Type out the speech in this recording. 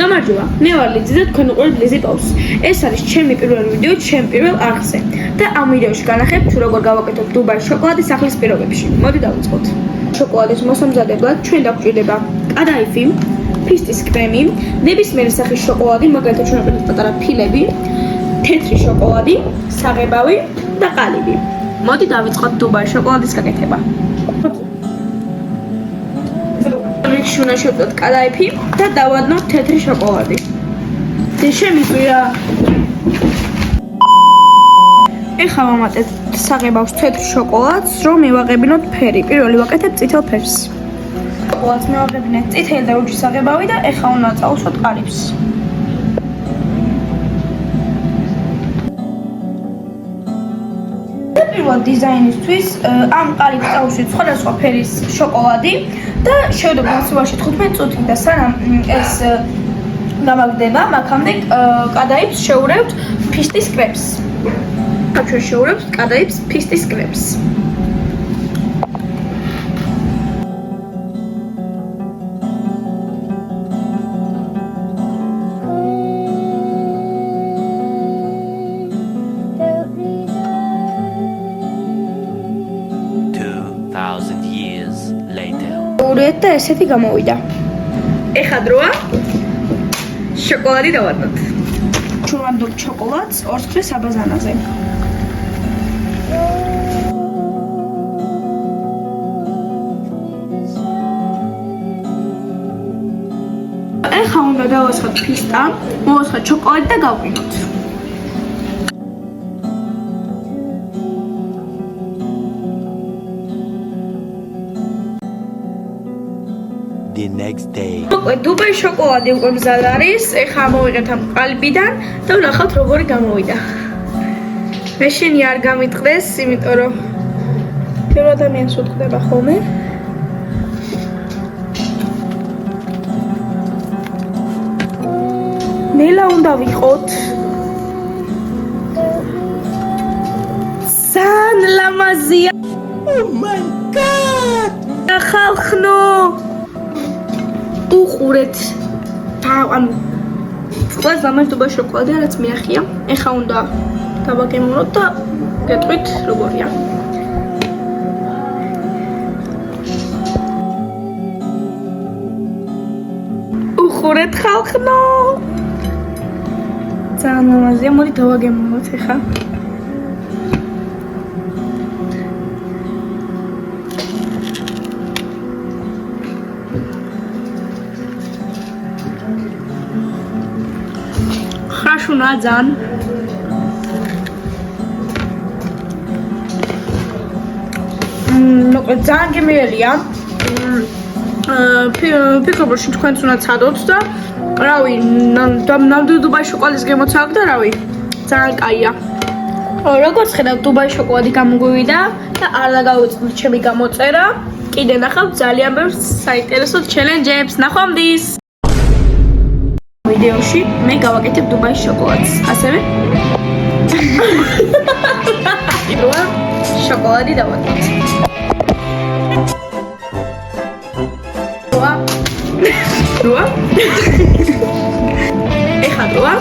გამარჯობა, მე ვარ ლიზი და თქვენ უყურებთ ლიზი პაუს. ეს არის ჩემი პირველი ვიდეო ჩემ პირველ არხზე და ამ ვიდეოში განახებთ თუ როგორ გავაკეთოთ დუბაის შოკოლადის სახლის პირობებში. მოდი დავიწყოთ. შოკოლადის მოსამზადებლად ჩვენ დაგვჭირდება კადაიფი, ფისტის კრემი, ნებისმიერი სახის შოკოლადი, მაგალითად ჩვენ ვაკეთებთ პატარა ფილები, თეთრი შოკოლადი, საღებავი და ყალიბი. მოდი დავიწყოთ დუბაის შოკოლადის გაკეთება. Შუნა შევწოთ კადაიფი და დავადნოთ თეთრი შოკოლადი. შემიგვია. ეხლა ვამატებთ საღებავს თეთრ შოკოლადს, რომ მივაღებინოთ ფერი. პირველი ვაკეთებ წითელ ფერს. შოკოლადს მივაღებინეთ წითელი და უჯი საღებავი და ეხლა უნდა წავუსვათ ყალიბს. პირველ დიზაინისთვის ამ ყალიბს წავუსვით სხვადასხვა ფერის შოკოლადი და შევდობ მოცივაში 15 წუთი და სანამ ეს გამაგდება, მაქამდე კადაიფს შევურევთ ფისტის კრემს. ჩვენ შევურევთ კადაიფს ფისტის კრემს. და ესეთი გამოვიდა. ეხლა დროა შოკოლადი დავადნოთ. ჩვენ ვადნოთ შოკოლადს ორ მხრივ საბაზანაზე. ეხლა უნდა დავასხოთ ფისტა, მოვასხოთ შოკოლადი და გავყინოთ. The next day. დუბაის შოკოლადი უკვე მზად არის. ეხლა მოვიღეთ ამ ყალბიდან და ვნახავთ როგორი გამოვიდა. მე შენი არ გამიტყდეს, იმიტომ რომ ბევრ ადამიანს უთხრება ხოლმე. ნელა უნდა ვიყოთ. სან ლამაზია. Oh my god! ხალხნო უყურეთ ანუ ყველას ლამაზ დუბაის შოკოლადი რაც მიახია. ეხლა უნდა დავაგემოვნოთ და გეტყვით როგორია. უყურეთ ხალხნო ძალიან ლამაზია. მოდი დავაგემოვნოთ ეხლა. ხაშუნა ძალიან ძალიან გემრიელია. ფიქრობ რომ თქვენც უნდა ცადოთ და რავი ნამდვილი დუბაის შოკოლადის გემოცავ და რავი ძალიან კაია. როგორც ხედავთ დუბაის შოკოლადი გამოგვივიდა და არ დაგავიწყდით ჩემი გამოწერა. კიდე ნახავთ ძალიან ბევრ საინტერესო ჩელენჯებს. ნახვამდის. ვიდეოში მე გავაკეთებ დუბაის შოკოლადს. ასევე პირველ შოკოლადი დავადნოთ. დროა. ეხლა დროა.